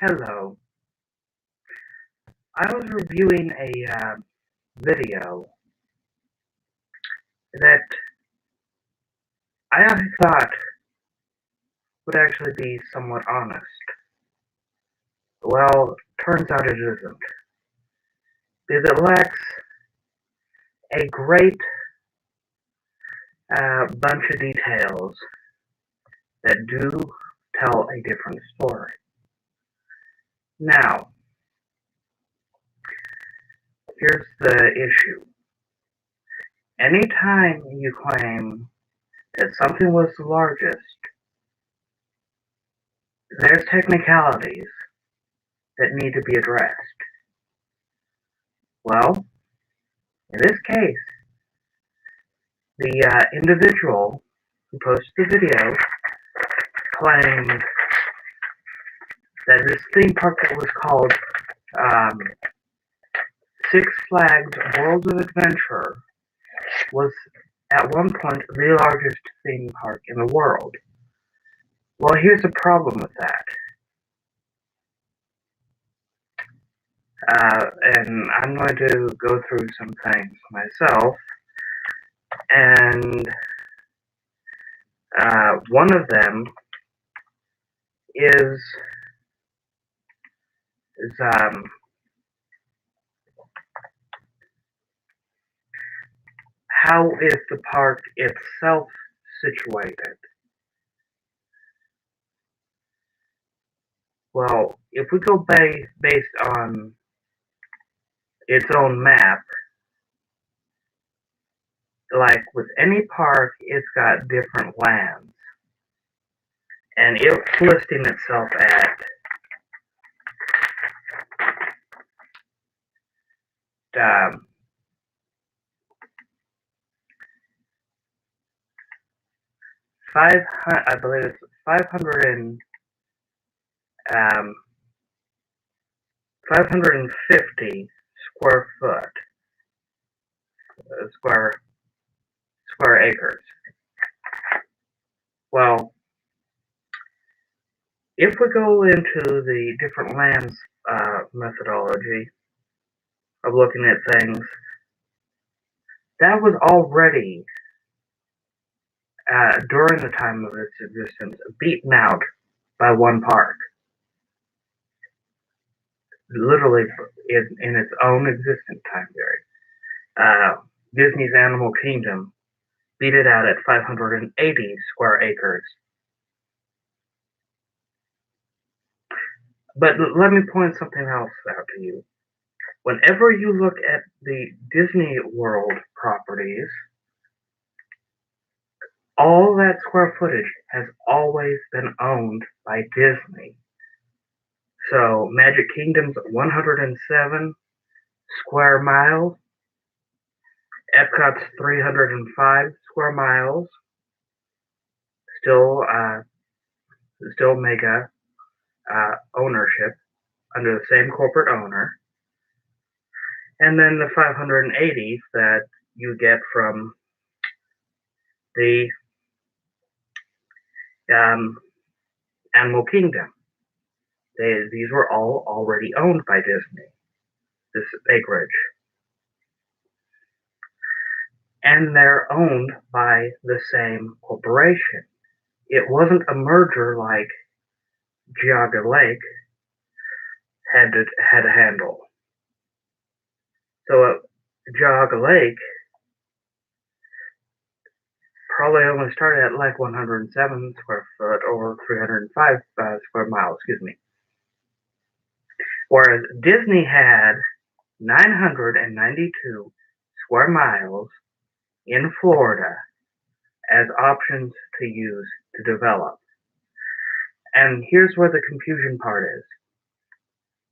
Hello. I was reviewing a video that I thought would actually be somewhat honest. Well, turns out it isn't, because it lacks a great bunch of details that do tell a different story. Now, here's the issue. Anytime you claim that something was the largest, there's technicalities that need to be addressed. Well, in this case, the individual who posted the video claimed that this theme park that was called Six Flags World of Adventure was at one point the largest theme park in the world. Well, here's the problem with that. And I'm going to go through some things myself. And one of them is how is the park itself situated? Well, if we go based on its own map, like with any park, it's got different lands. And it's listing itself at 500, I believe it's 550 square foot, square acres. Well, if we go into the different lands methodology of looking at things, that was already, during the time of its existence, beaten out by one park. Literally in its own existent time period. Disney's Animal Kingdom beat it out at 580 square acres. But let me point something else out to you. Whenever you look at the Disney World properties, all that square footage has always been owned by Disney. So Magic Kingdom's 107 square miles, Epcot's 305 square miles, still mega ownership under the same corporate owner, and then the 580 that you get from the Animal Kingdom. These were all already owned by Disney, this acreage. And they're owned by the same corporation. It wasn't a merger like Geauga Lake had to handle. So Geauga Lake probably only started at like 107 square foot or 305 square miles, excuse me. Whereas Disney had 992 square miles in Florida as options to use to develop. And here's where the confusion part is.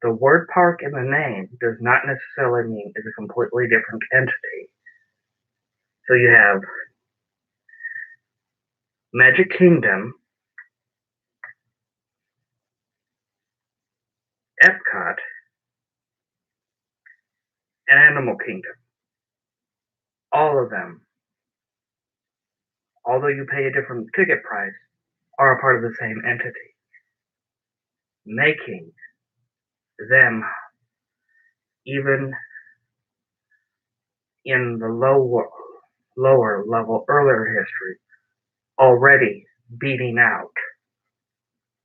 The word park in the name does not necessarily mean it's a completely different entity. So you have Magic Kingdom, Epcot, and Animal Kingdom. All of them, although you pay a different ticket price, are a part of the same entity, making them, even in the lower level earlier history, already beating out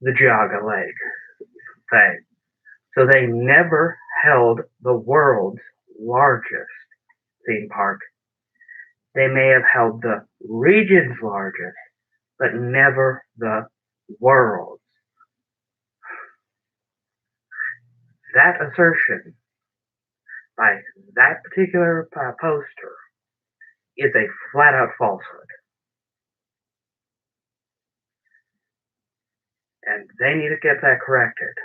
the Geauga Lake thing. So they never held the world's largest theme park. They may have held the region's largest, but never the world's. That assertion by that particular poster is a flat out falsehood. And they need to get that corrected.